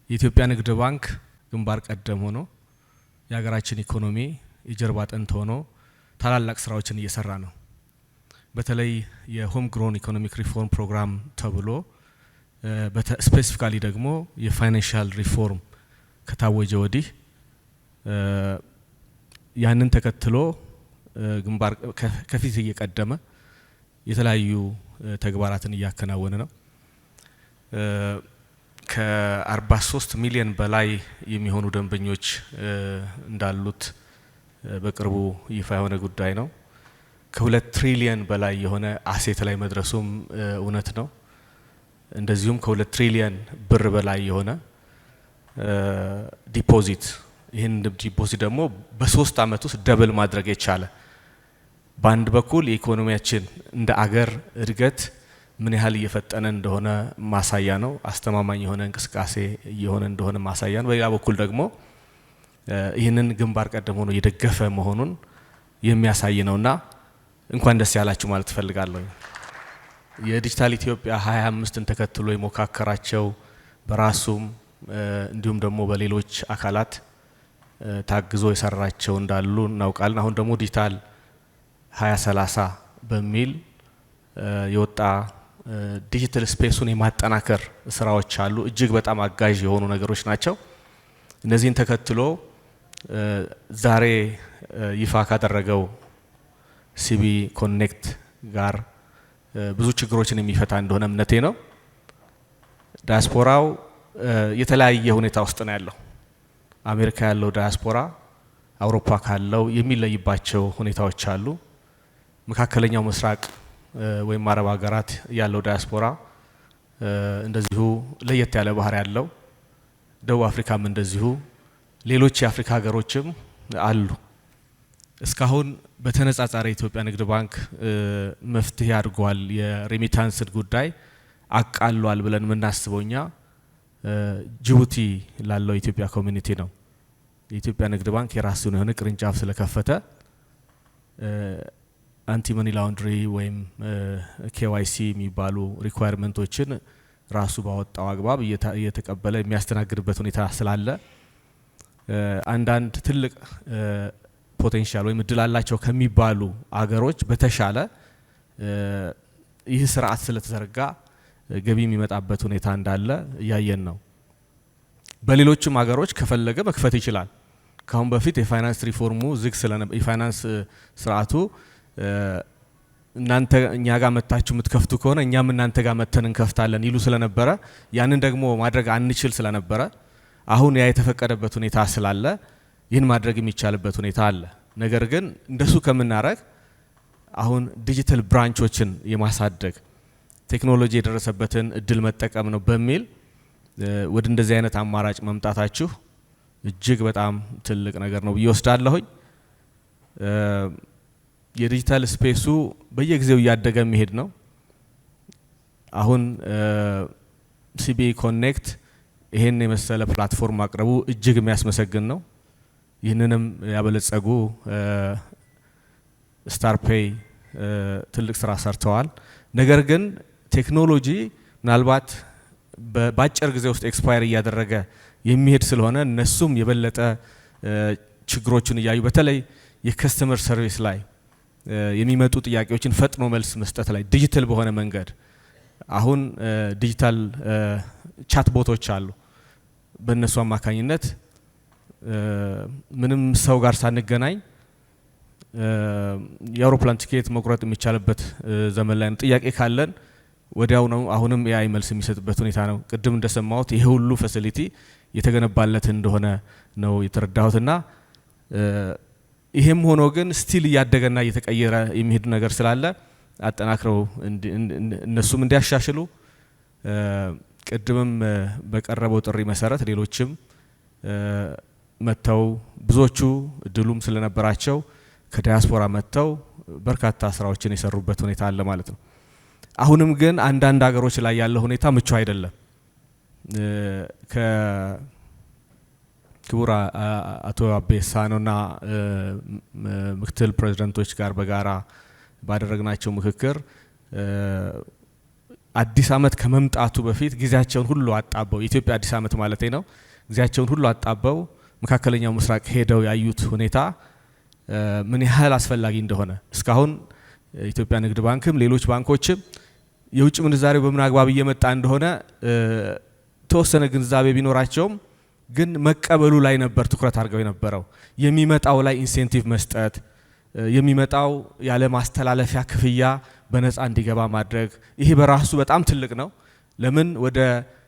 የኢትዮጵያ ንግድ ባንክ ግንባር ቀደም ሆኖ የሀገራችን ኢኮኖሚ የጀርባ አጥንት ሆኖ ታላላቅ ስራዎችን እየሰራ ነው። በተለይ የሆም ግሮን ኢኮኖሚክ ሪፎርም ፕሮግራም ተብሎ ስፔሲፊካሊ ደግሞ የፋይናንሻል ሪፎርም ከታወጀ ወዲህ ያንን ተከትሎ ግንባር ከፊት እየቀደመ የተለያዩ ተግባራትን እያከናወነ ነው። ከ43 ሚሊዮን በላይ የሚሆኑ ደንበኞች እንዳሉት በቅርቡ ይፋ የሆነ ጉዳይ ነው። ከ2 ትሪሊየን በላይ የሆነ አሴት ላይ መድረሱም እውነት ነው። እንደዚሁም ከ2 ትሪሊየን ብር በላይ የሆነ ዲፖዚት፣ ይህን ዲፖዚት ደግሞ በ3 አመት ውስጥ ደብል ማድረግ የቻለ በአንድ በኩል የኢኮኖሚያችን እንደ አገር እድገት ምን ያህል እየፈጠነ እንደሆነ ማሳያ ነው። አስተማማኝ የሆነ እንቅስቃሴ እየሆነ እንደሆነ ማሳያ ነው። በሌላ በኩል ደግሞ ይህንን ግንባር ቀደም ሆኖ የደገፈ መሆኑን የሚያሳይ ነውና እንኳን ደስ ያላችሁ ማለት እፈልጋለሁ። የዲጂታል ኢትዮጵያ 25ን ተከትሎ የሞካከራቸው በራሱም እንዲሁም ደግሞ በሌሎች አካላት ታግዞ የሰራቸው እንዳሉ እናውቃለን። አሁን ደግሞ ዲጂታል 2030 በሚል የወጣ ዲጂታል ስፔሱን የማጠናከር ስራዎች አሉ። እጅግ በጣም አጋዥ የሆኑ ነገሮች ናቸው። እነዚህን ተከትሎ ዛሬ ይፋ ካደረገው ሲቢ ኮኔክት ጋር ብዙ ችግሮችን የሚፈታ እንደሆነ እምነቴ ነው። ዳያስፖራው የተለያየ ሁኔታ ውስጥ ነው ያለው። አሜሪካ ያለው ዳያስፖራ አውሮፓ ካለው የሚለይባቸው ሁኔታዎች አሉ። መካከለኛው ምስራቅ ወይም አረብ ሀገራት ያለው ዳያስፖራ እንደዚሁ ለየት ያለ ባህሪ ያለው፣ ደቡብ አፍሪካም እንደዚሁ፣ ሌሎች የአፍሪካ ሀገሮችም አሉ። እስካሁን በተነጻጻሪ የኢትዮጵያ ንግድ ባንክ መፍትሄ አድርጓል፣ የሬሚታንስን ጉዳይ አቃሏል ብለን የምናስበው እኛ ጅቡቲ ላለው የኢትዮጵያ ኮሚኒቲ ነው። የኢትዮጵያ ንግድ ባንክ የራሱን የሆነ ቅርንጫፍ ስለከፈተ አንቲ መኒ ላውንድሪ ወይም ኬዋይሲ የሚባሉ ሪኳየርመንቶችን ራሱ ባወጣው አግባብ እየተቀበለ የሚያስተናግድበት ሁኔታ ስላለ አንዳንድ ትልቅ ፖቴንሻል ወይም እድል አላቸው ከሚባሉ አገሮች በተሻለ ይህ ስርዓት ስለተዘረጋ ገቢ የሚመጣበት ሁኔታ እንዳለ እያየን ነው። በሌሎችም ሀገሮች ከፈለገ መክፈት ይችላል። ካሁን በፊት የፋይናንስ ሪፎርሙ ዝግ ስለነበረ የፋይናንስ ስርዓቱ እናንተ እኛ ጋር መጣችሁ የምትከፍቱ ከሆነ እኛም እናንተ ጋር መተን እንከፍታለን ይሉ ስለነበረ ያንን ደግሞ ማድረግ አንችል ስለነበረ አሁን ያ የተፈቀደበት ሁኔታ ስላለ ይህን ማድረግ የሚቻልበት ሁኔታ አለ። ነገር ግን እንደሱ ከምናረግ አሁን ዲጂታል ብራንቾችን የማሳደግ ቴክኖሎጂ የደረሰበትን እድል መጠቀም ነው በሚል ወደ እንደዚህ አይነት አማራጭ መምጣታችሁ እጅግ በጣም ትልቅ ነገር ነው ብዬ ወስዳለሁኝ። የዲጂታል ስፔሱ በየጊዜው እያደገ የሚሄድ ነው። አሁን ሲቢ ኮኔክት ይሄን የመሰለ ፕላትፎርም ማቅረቡ እጅግ የሚያስመሰግን ነው። ይህንንም ያበለጸጉ ስታርፔይ ትልቅ ስራ ሰርተዋል። ነገር ግን ቴክኖሎጂ ምናልባት በአጭር ጊዜ ውስጥ ኤክስፓየር እያደረገ የሚሄድ ስለሆነ እነሱም የበለጠ ችግሮችን እያዩ በተለይ የከስተመር ሰርቪስ ላይ የሚመጡ ጥያቄዎችን ፈጥኖ መልስ መስጠት ላይ ዲጂታል በሆነ መንገድ አሁን ዲጂታል ቻት ቦቶች አሉ። በእነሱ አማካኝነት ምንም ሰው ጋር ሳንገናኝ የአውሮፕላን ቲኬት መቁረጥ የሚቻልበት ዘመን ላይ ነው። ጥያቄ ካለን ወዲያው ነው አሁንም ኤአይ መልስ የሚሰጥበት ሁኔታ ነው። ቅድም እንደሰማሁት ይሄ ሁሉ ፋሲሊቲ የተገነባለት እንደሆነ ነው የተረዳሁትና ይሄም ሆኖ ግን ስቲል እያደገና እየተቀየረ የሚሄድ ነገር ስላለ አጠናክረው እነሱም እንዲያሻሽሉ ቅድምም በቀረበው ጥሪ መሰረት ሌሎችም መተው ብዙዎቹ እድሉም ስለነበራቸው ከዲያስፖራ መተው በርካታ ስራዎችን የሰሩበት ሁኔታ አለ ማለት ነው። አሁንም ግን አንዳንድ ሀገሮች ላይ ያለው ሁኔታ ምቹ አይደለም። ክቡር አቶ አቤሳኖና ምክትል ፕሬዝዳንቶች ጋር በጋራ ባደረግናቸው ምክክር አዲስ አመት ከመምጣቱ በፊት ጊዜያቸውን ሁሉ አጣበው የኢትዮጵያ አዲስ አመት ማለት ነው ጊዜያቸውን ሁሉ አጣበው መካከለኛው ምስራቅ ሄደው ያዩት ሁኔታ ምን ያህል አስፈላጊ እንደሆነ እስካሁን ኢትዮጵያ ንግድ ባንክም ሌሎች ባንኮችም የውጭ ምንዛሬው በምን አግባብ እየመጣ እንደሆነ ተወሰነ ግንዛቤ ቢኖራቸውም ግን መቀበሉ ላይ ነበር ትኩረት አድርገው የነበረው የሚመጣው ላይ ኢንሴንቲቭ መስጠት የሚመጣው ያለ ማስተላለፊያ ክፍያ በነፃ እንዲገባ ማድረግ ይሄ በራሱ በጣም ትልቅ ነው ለምን ወደ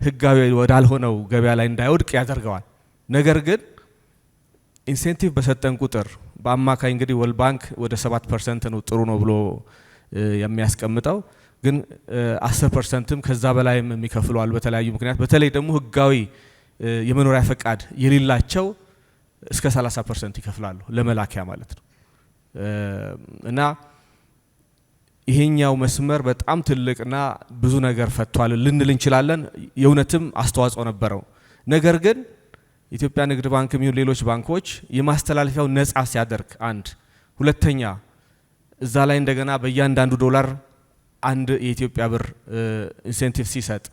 ህጋዊ ወዳልሆነው ገበያ ላይ እንዳይወድቅ ያደርገዋል ነገር ግን ኢንሴንቲቭ በሰጠን ቁጥር በአማካይ እንግዲህ ወርልድ ባንክ ወደ 7% ነው ጥሩ ነው ብሎ የሚያስቀምጠው ግን 10%ም ከዛ በላይም የሚከፍሉ አሉ በተለያዩ ምክንያት በተለይ ደግሞ ህጋዊ የመኖሪያ ፈቃድ የሌላቸው እስከ 30% ይከፍላሉ ለመላኪያ ማለት ነው እና ይሄኛው መስመር በጣም ትልቅና ብዙ ነገር ፈቷል ልንል እንችላለን የእውነትም አስተዋጽኦ ነበረው ነገር ግን ኢትዮጵያ ንግድ ባንክም ይሁን ሌሎች ባንኮች የማስተላለፊያው ነፃ ሲያደርግ አንድ ሁለተኛ እዛ ላይ እንደገና በእያንዳንዱ ዶላር አንድ የኢትዮጵያ ብር ኢንሴንቲቭ ሲሰጥ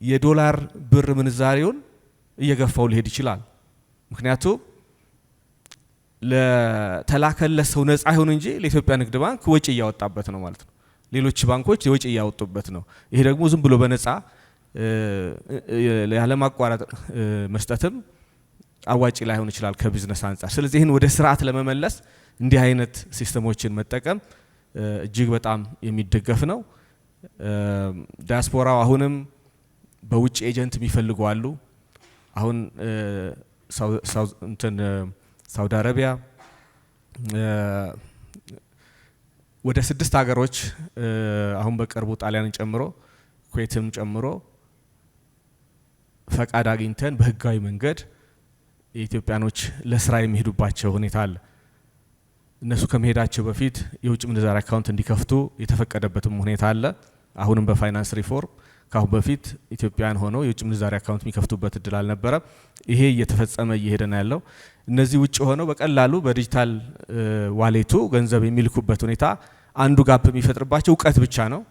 የዶላር ብር ምንዛሬውን እየገፋው ሊሄድ ይችላል ምክንያቱም ለተላከለ ሰው ነፃ ይሁን እንጂ ለኢትዮጵያ ንግድ ባንክ ወጪ ያወጣበት ነው ማለት ነው ሌሎች ባንኮች ወጪ ያወጡበት ነው ይሄ ደግሞ ዝም ብሎ በነፃ ያለ ማቋረጥ መስጠትም አዋጪ ላይሆን ይችላል ከቢዝነስ አንፃር ስለዚህ ይሄን ወደ ስርዓት ለመመለስ እንዲህ አይነት ሲስተሞችን መጠቀም እጅግ በጣም የሚደገፍ ነው ዲያስፖራው አሁንም በውጭ ኤጀንት የሚፈልጉ አሉ አሁን ሳውዲ አረቢያ ወደ 6 ሀገሮች አሁን በቅርቡ ጣሊያንን ጨምሮ ኩዌትም ጨምሮ ፈቃድ አግኝተን በህጋዊ መንገድ የኢትዮጵያኖች ለስራ የሚሄዱባቸው ሁኔታ አለ እነሱ ከመሄዳቸው በፊት የውጭ ምንዛሪ አካውንት እንዲከፍቱ የተፈቀደበትም ሁኔታ አለ አሁንም በፋይናንስ ሪፎርም ካሁን በፊት ኢትዮጵያን ሆነው የውጭ ምንዛሪ አካውንት የሚከፍቱበት እድል አልነበረ ይሄ እየተፈጸመ እየሄደ ነው ያለው እነዚህ ውጭ ሆነው በቀላሉ በዲጂታል ዋሌቱ ገንዘብ የሚልኩበት ሁኔታ አንዱ ጋፕ የሚፈጥርባቸው እውቀት ብቻ ነው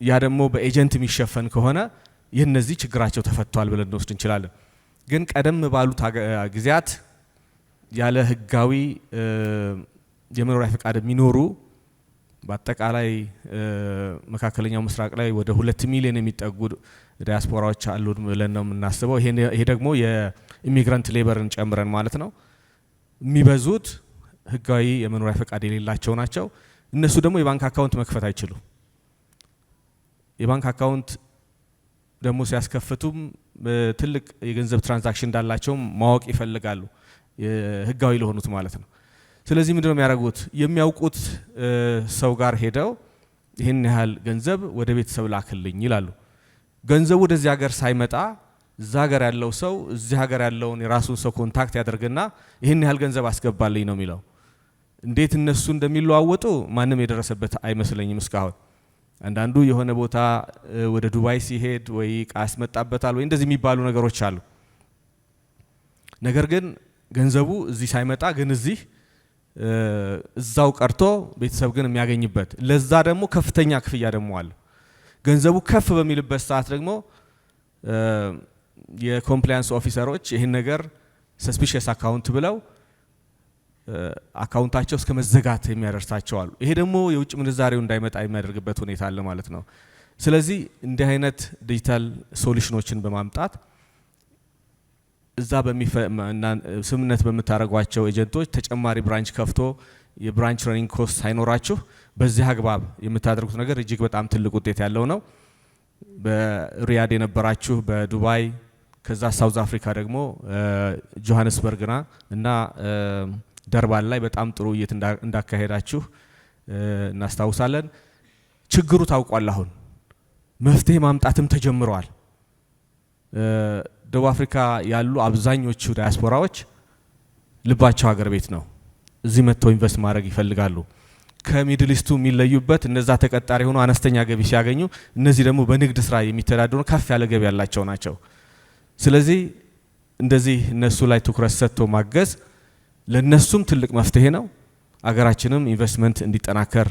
ያ ደግሞ በኤጀንት የሚሸፈን ከሆነ የነዚህ ችግራቸው ተፈቷል ብለን እንወስድ እንችላለን ግን ቀደም ባሉት ጊዜያት ያለ ህጋዊ የመኖሪያ ፈቃድ የሚኖሩ በአጠቃላይ መካከለኛው ምስራቅ ላይ ወደ 2 ሚሊዮን የሚጠጉ ዲያስፖራዎች አሉ ብለን ነው የምናስበው ይሄ ደግሞ የኢሚግራንት ሌበርን ጨምረን ማለት ነው የሚበዙት ህጋዊ የመኖሪያ ፈቃድ የሌላቸው ናቸው እነሱ ደግሞ የባንክ አካውንት መክፈት አይችሉም የባንክ አካውንት ደግሞ ሲያስከፍቱም ትልቅ የገንዘብ ትራንዛክሽን እንዳላቸው ማወቅ ይፈልጋሉ ህጋዊ ለሆኑት ማለት ነው ስለዚህ ምንድነው የሚያደርጉት የሚያውቁት ሰው ጋር ሄደው ይሄን ያህል ገንዘብ ወደ ቤተሰብ ላክልኝ ይላሉ ገንዘቡ ወደዚህ ሀገር ሳይመጣ እዛ ሀገር ያለው ሰው እዚህ ሀገር ያለውን የራሱን ሰው ኮንታክት ያደርግና ይሄን ያህል ገንዘብ አስገባልኝ ነው የሚለው እንዴት እነሱ እንደሚለዋወጡ ማንም የደረሰበት አይመስለኝም እስካሁን አንዳንዱ የሆነ ቦታ ወደ ዱባይ ሲሄድ ወይ ቃስ መጣበታል ወይ እንደዚህ የሚባሉ ነገሮች አሉ ነገር ግን ገንዘቡ እዚህ ሳይመጣ ግን እዛው ቀርቶ ቤተሰብ ግን የሚያገኝበት ለዛ ደግሞ ከፍተኛ ክፍያ ደግሞ አለ ገንዘቡ ከፍ በሚልበት ሰዓት ደግሞ የኮምፕላያንስ ኦፊሰሮች ይሄን ነገር ሰስፒሺየስ አካውንት ብለው አካውንታቸው እስከ መዘጋት የሚያደርሳቸው አሉ ይሄ ደግሞ የውጭ ምንዛሬው እንዳይመጣ የሚያደርግበት ሁኔታ አለ ማለት ነው ስለዚህ እንዲህ አይነት ዲጂታል ሶሉሽኖችን በማምጣት እዛ ስምነት በመታረጓቸው ኤጀንቶች ተጨማሪ ብራንች ከፍቶ የብራንች ረኒንግ ኮስት ሳይኖራችሁ በዚህ አግባብ የምታደርጉት ነገር እጅግ በጣም ትልቅ ውጤት ያለው ነው በሪያድ የነበራችሁ በዱባይ ከዛ ሳውዝ አፍሪካ ደግሞ ጆሃንስበርግና እና ደርባን ላይ በጣም ጥሩ ውይይት እንዳካሄዳችሁ እናስታውሳለን ችግሩ ታውቋል አሁን መፍትሄ ማምጣትም ተጀምሯል ደቡብ አፍሪካ ያሉ አብዛኞቹ ዲያስፖራዎች ልባቸው ሀገር ቤት ነው እዚህ መጥተው ኢንቨስት ማድረግ ይፈልጋሉ ከሚድል ኢስቱ የሚለዩበት እነዛ ተቀጣሪ ሆኖ አነስተኛ ገቢ ሲያገኙ እነዚህ ደግሞ በንግድ ስራ የሚተዳደሩ ከፍ ያለ ገቢ ያላቸው ናቸው ስለዚህ እንደዚህ እነሱ ላይ ትኩረት ሰጥቶ ማገዝ ለነሱም ትልቅ መፍትሄ ነው አገራችንም ኢንቨስትመንት እንዲጠናከር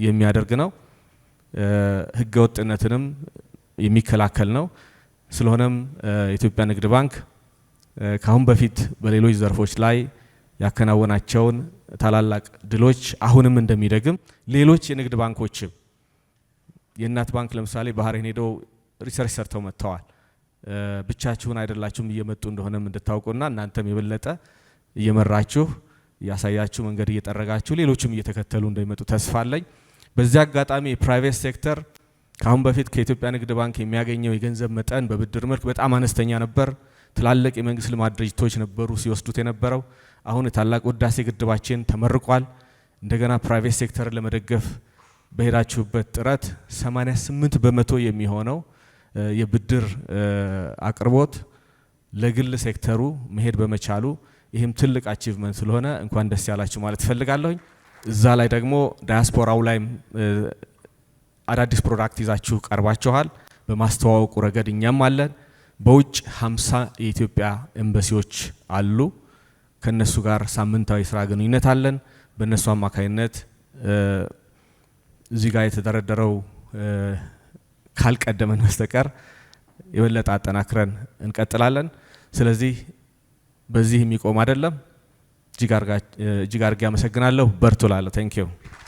የሚያደርግ ነው ህገወጥነትንም የሚከላከል ነው። ስለሆነም የኢትዮጵያ ንግድ ባንክ ካሁን በፊት በሌሎች ዘርፎች ላይ ያከናወናቸውን ታላላቅ ድሎች አሁንም እንደሚደግም ሌሎች የንግድ ባንኮችም የእናት ባንክ ለምሳሌ ባህሬን ሄደው ሪሰርች ሰርተው መጥተዋል። ብቻችሁን አይደላችሁም እየመጡ እንደሆነም እንድታውቁና እናንተም የበለጠ እየመራችሁ ያሳያችሁ መንገድ እየጠረጋችሁ ሌሎችም እየተከተሉ እንደሚመጡ ተስፋ አለኝ። በዚህ አጋጣሚ የፕራይቬት ሴክተር ካሁን በፊት ከኢትዮጵያ ንግድ ባንክ የሚያገኘው የገንዘብ መጠን በብድር መልክ በጣም አነስተኛ ነበር። ትላልቅ የመንግስት ልማት ድርጅቶች ነበሩ ሲወስዱት የነበረው። አሁን የታላቁ ህዳሴ ግድባችን ተመርቋል። እንደገና ፕራይቬት ሴክተርን ለመደገፍ በሄዳችሁበት ጥረት 88 በመቶ የሚሆነው የብድር አቅርቦት ለግል ሴክተሩ መሄድ በመቻሉ ይህም ትልቅ አቺቭመንት ስለሆነ እንኳን ደስ ያላችሁ ማለት ፈልጋለሁ። እዛ ላይ ደግሞ ዳያስፖራው ላይ አዳዲስ ፕሮዳክት ይዛችሁ ቀርባችኋል። በማስተዋወቁ ረገድ እኛም አለን። በውጭ 50 የኢትዮጵያ ኤምባሲዎች አሉ። ከነሱ ጋር ሳምንታዊ ስራ ግንኙነት አለን። በእነሱ አማካይነት እዚህ ጋር የተደረደረው ካልቀደመን በስተቀር የበለጠ አጠናክረን እንቀጥላለን። ስለዚህ በዚህ የሚቆም አይደለም። እጅግ አድርጌ አመሰግናለሁ። በርቱ ላለሁ። ቴንክ ዩ